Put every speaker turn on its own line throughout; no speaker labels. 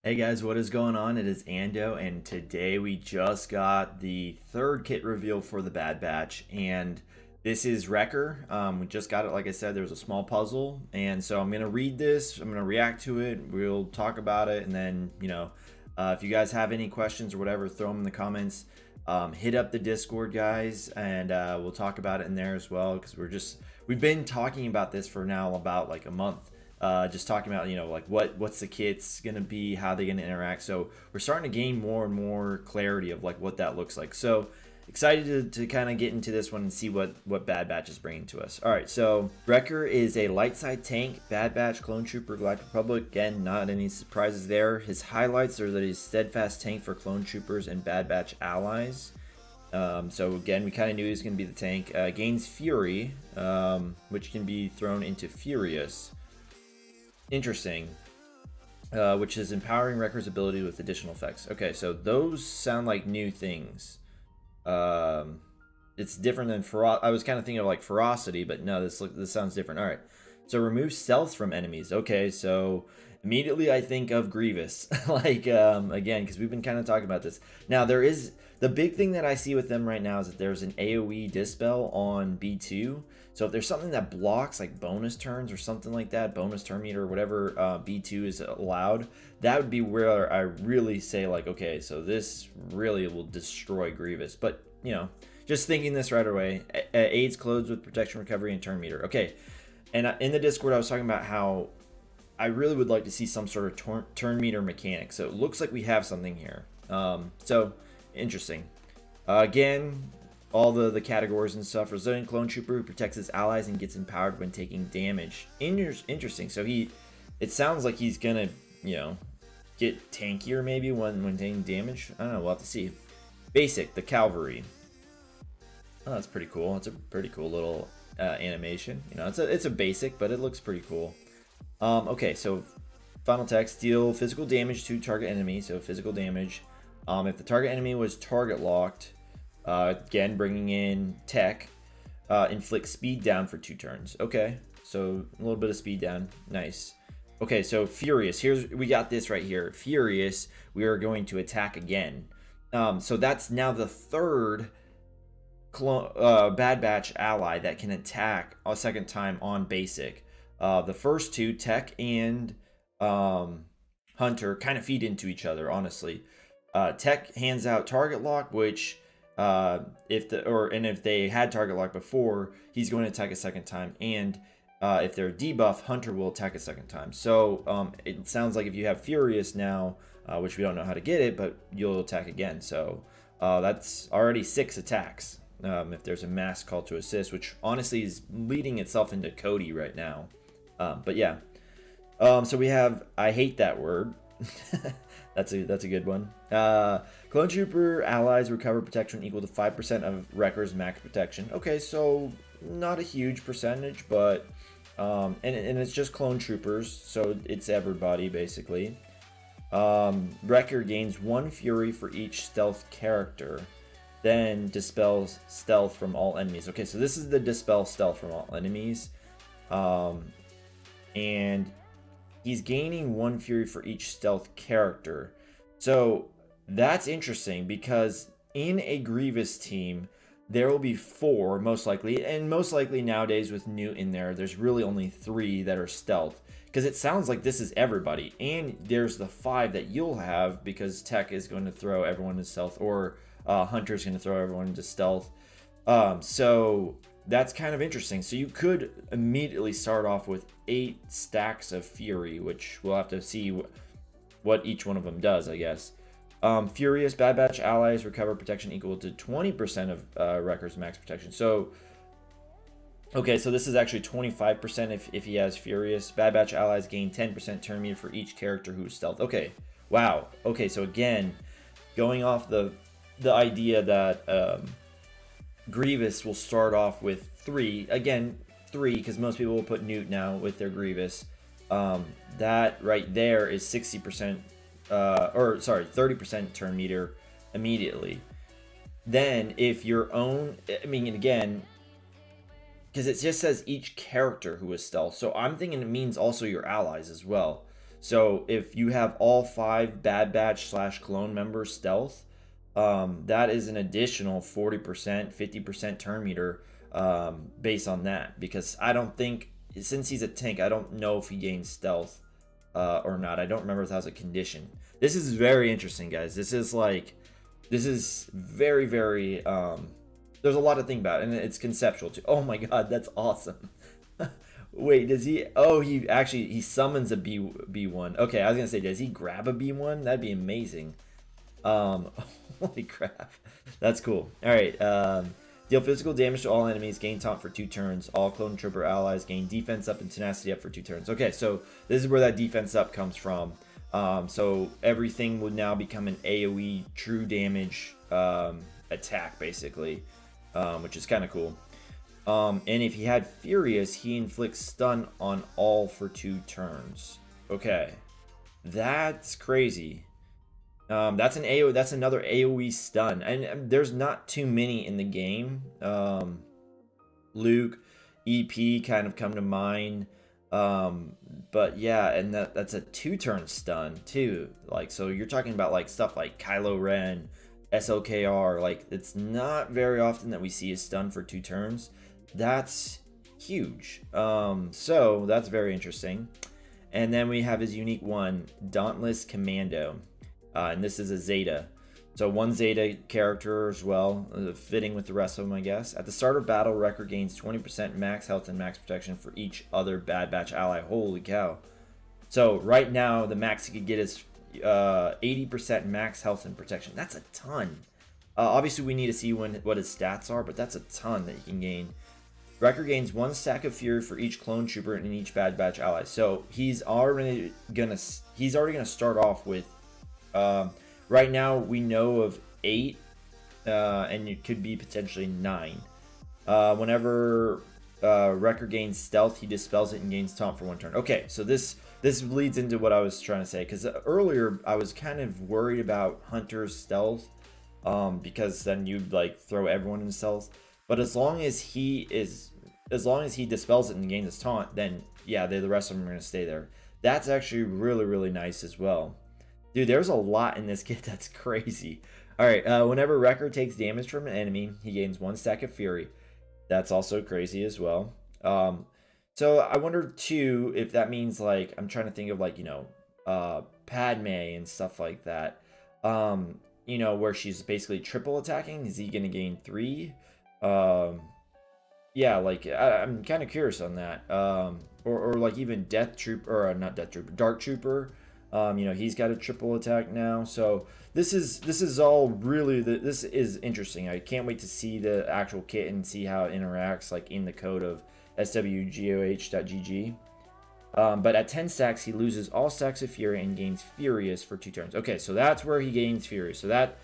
Hey guys, what is going on? It is Ando, and today we just got the third kit reveal for the Bad Batch, and this is Wrecker. We just got it, like I said, there was a small puzzle, and so I'm gonna read this, I'm gonna react to it, we'll talk about it, and then, if you guys have any questions or whatever, throw them in the comments. Hit up the Discord, guys, and we'll talk about it in there as well, because we've been talking about this for now about like a month, just talking about like what's the kit's gonna be, how they gonna interact. So we're starting to gain more and more clarity of like what that looks like. So excited to kind of get into this one and see what Bad Batch is bringing to us. All right, so Wrecker is a light side tank, Bad Batch, Clone Trooper, Galactic Republic. Again, not any surprises there. His highlights are that he's steadfast tank for Clone Troopers and Bad Batch allies. So again, we kind of knew he was going to be the tank. Gains Fury, which can be thrown into Furious. Interesting. Which is empowering Wrecker's ability with additional effects. Okay, so those sound like new things. It's different than I was kind of thinking of like Ferocity, but no, this sounds different. All right, so remove stealth from enemies. Okay, so immediately I think of Grievous, like again, because we've been kind of talking about this. Now there is the big thing that I see with them right now is that there's an AOE dispel on B2. So if there's something that blocks like bonus turns or something like that, bonus turn meter or whatever B2 is allowed, that would be where I really say like, okay, so this really will destroy Grievous. But just thinking this right away, aids clothes with protection, recovery, and turn meter. Okay, and in the Discord I was talking about how I really would like to see some sort of turn meter mechanic. So it looks like we have something here. So interesting. Again, all the categories and stuff. Resilient Clone Trooper who protects his allies and gets empowered when taking damage. Interesting. So it sounds like he's gonna, get tankier maybe when taking damage. I don't know. We'll have to see. Basic, the Cavalry. Oh, that's pretty cool. It's a pretty cool little animation. It's a basic, but it looks pretty cool. Okay, so final text: deal physical damage to target enemy. So physical damage. If the target enemy was target locked, again bringing in tech, inflict speed down for 2 turns. Okay, so a little bit of speed down. Nice. Okay, so Furious. We got this right here. Furious. We are going to attack again. So that's now the third Bad Batch ally that can attack a second time on basic. The first two, Tech and Hunter, kind of feed into each other, honestly. Tech hands out target lock, which if they had target lock before, he's going to attack a second time, and if they're debuff, Hunter will attack a second time. So it sounds like if you have Furious now, which we don't know how to get it, but you'll attack again. So that's already 6 attacks. If there's a mass call to assist, which honestly is leading itself into Cody right now. But yeah. So we have, I hate that word. That's a good one. Clone Trooper allies recover protection equal to 5% of Wrecker's max protection. Okay, so not a huge percentage, but and it's just Clone Troopers, so it's everybody basically. Wrecker gains 1 Fury for each stealth character, then dispels stealth from all enemies. Okay, so this is the dispel stealth from all enemies, and he's gaining 1 Fury for each stealth character. So that's interesting because in a Grievous team, there will be 4 most likely, and most likely nowadays with Newt in there, there's really only 3 that are stealth. Because it sounds like this is everybody, and there's the 5 that you'll have because Tech is going to throw everyone into stealth, or Hunter's going to throw everyone into stealth. So that's kind of interesting. So you could immediately start off with 8 stacks of Fury, which we'll have to see what each one of them does, I guess. Furious Bad Batch allies recover protection equal to 20% of Wrecker's max protection. So, okay, so this is actually 25% if he has Furious. Bad Batch allies gain 10% turn meter for each character who is stealth. Okay, wow. Okay, so again, going off the idea that Grievous will start off with 3. Again, 3, because most people will put Newt now with their Grievous. That right there is 60%, 30% turn meter immediately. Then if your own, I mean, again, because it just says each character who is stealth, so I'm thinking it means also your allies as well. So if you have all 5 Bad Batch / clone members stealth, that is an additional 40%, 50% turn meter based on that. Because I don't think, since he's a tank, I don't know if he gains stealth or not. I don't remember if that was a condition. This is very interesting, guys. This is very, very, there's a lot to think about, and it's conceptual too. Oh my god, that's awesome. Wait, does he? Oh, he summons a B1. Okay, I was gonna say, does he grab a B1? That'd be amazing. Holy crap, that's cool. All right, deal physical damage to all enemies. Gain taunt for 2 turns. All clone trooper allies gain defense up and tenacity up for 2 turns. Okay, so this is where that defense up comes from. So everything would now become an AoE true damage attack, basically, which is kind of cool. And if he had Furious, he inflicts stun on all for 2 turns. Okay, that's crazy. That's another AoE stun, and there's not too many in the game. Luke, EP kind of come to mind. But yeah, and that's a 2-turn stun too. Like, so you're talking about like stuff like Kylo Ren, SLKR. Like, it's not very often that we see a stun for 2 turns. That's huge. So that's very interesting. And then we have his unique one, Dauntless Commando. And this is a Zeta. So 1 Zeta character as well, fitting with the rest of them, I guess. At the start of battle, Wrecker gains 20% max health and max protection for each other Bad Batch ally. Holy cow. So right now, the max he could get is 80% max health and protection. That's a ton. Obviously, we need to see what his stats are, but that's a ton that he can gain. Wrecker gains 1 stack of fury for each clone trooper and each Bad Batch ally. So he's already gonna start off with. Right now we know of 8, and it could be potentially 9. Whenever Wrecker gains stealth, he dispels it and gains taunt for 1 turn. Okay, so this leads into what I was trying to say, because earlier I was kind of worried about Hunter's stealth, because then you'd like throw everyone in stealth. But as long as he dispels it and gains his taunt, then yeah, the rest of them are gonna stay there. That's actually really, really nice as well. Dude, there's a lot in this kit that's crazy. Alright, whenever Wrecker takes damage from an enemy, he gains 1 stack of Fury. That's also crazy as well. So I wonder too if that means, like, I'm trying to think of, like, you know, Padme and stuff like that. You know, where she's basically triple attacking. Is he going to gain 3? Yeah, like, I'm kind of curious on that. Or like even Death Trooper, or not Death Trooper, Dark Trooper. You know, he's got a triple attack now. So this is all really, this is interesting. I can't wait to see the actual kit and see how it interacts, like in the code of SWGoH.gg. But at 10 stacks, he loses all stacks of Fury and gains Furious for 2 turns. Okay, so that's where he gains Fury. So that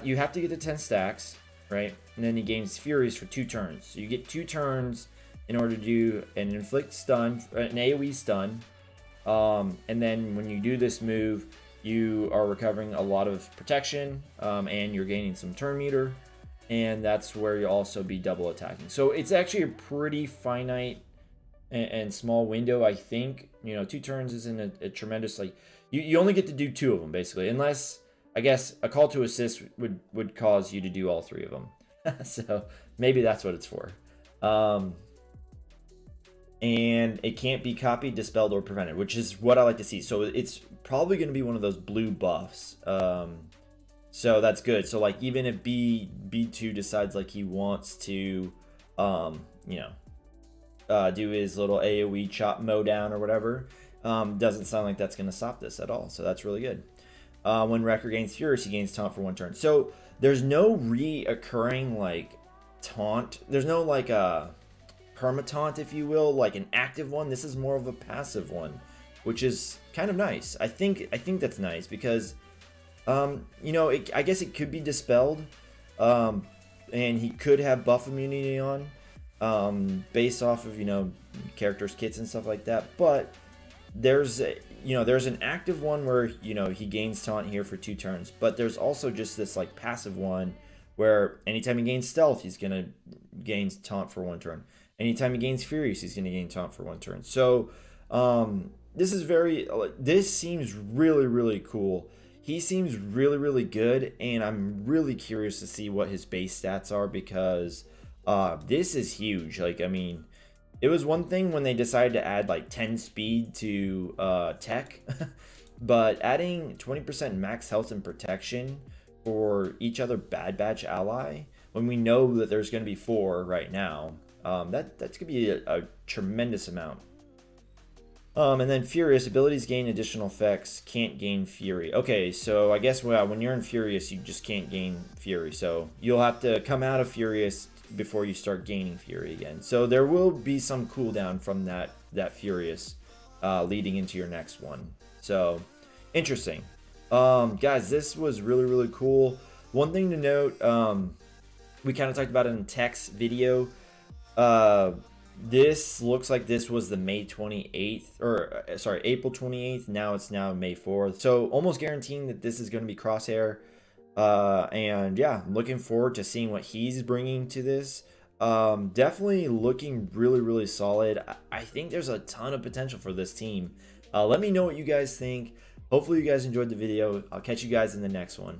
you have to get to 10 stacks, right? And then he gains Furious for 2 turns. So you get 2 turns in order to do an inflict stun, an AoE stun. And then when you do this move, you are recovering a lot of protection, and you're gaining some turn meter. And that's where you'll also be double attacking. So it's actually a pretty finite and small window, I think. You know, 2 turns isn't a tremendous, like, you only get to do 2 of them, basically. Unless, I guess, a call to assist would cause you to do all 3 of them. So maybe that's what it's for. And it can't be copied, dispelled, or prevented, which is what I like to see. So it's probably going to be one of those blue buffs. So that's good. So, like, even if B2 decides, like, he wants to, you know, do his little AoE chop mow down or whatever, doesn't sound like that's going to stop this at all. So that's really good. When Wrecker gains Furious, he gains taunt for 1 turn. So there's no reoccurring, like, taunt. There's no, like, permataunt, if you will, like an active one. This is more of a passive one, which is kind of nice. I think that's nice because, you know, I guess it could be dispelled, and he could have buff immunity on, based off of, you know, characters' kits and stuff like that. But there's an active one where, you know, he gains taunt here for 2 turns, but there's also just this, like, passive one where anytime he gains stealth, he's gonna gain taunt for 1 turn. Anytime he gains Furious, he's going to gain taunt for 1 turn. So, this is very, this seems really cool. He seems really good, and I'm really curious to see what his base stats are, because this is huge. Like, I mean, it was one thing when they decided to add like 10 speed to tech, but adding 20% max health and protection for each other Bad Batch ally, when we know that there's going to be 4 right now, that's going to be a tremendous amount. And then Furious, abilities gain additional effects, can't gain Fury. Okay, so I guess, well, when you're in Furious, you just can't gain Fury. So you'll have to come out of Furious before you start gaining Fury again. So there will be some cooldown from that Furious leading into your next one. So interesting. Guys, this was really cool. One thing to note, we kind of talked about it in Tech's video. This looks like this was the May 28th, or sorry, April 28th. Now it's May 4th. So almost guaranteeing that this is going to be Crosshair. And yeah, I'm looking forward to seeing what he's bringing to this. Definitely looking really solid. I think there's a ton of potential for this team. Let me know what you guys think. Hopefully you guys enjoyed the video. I'll catch you guys in the next one.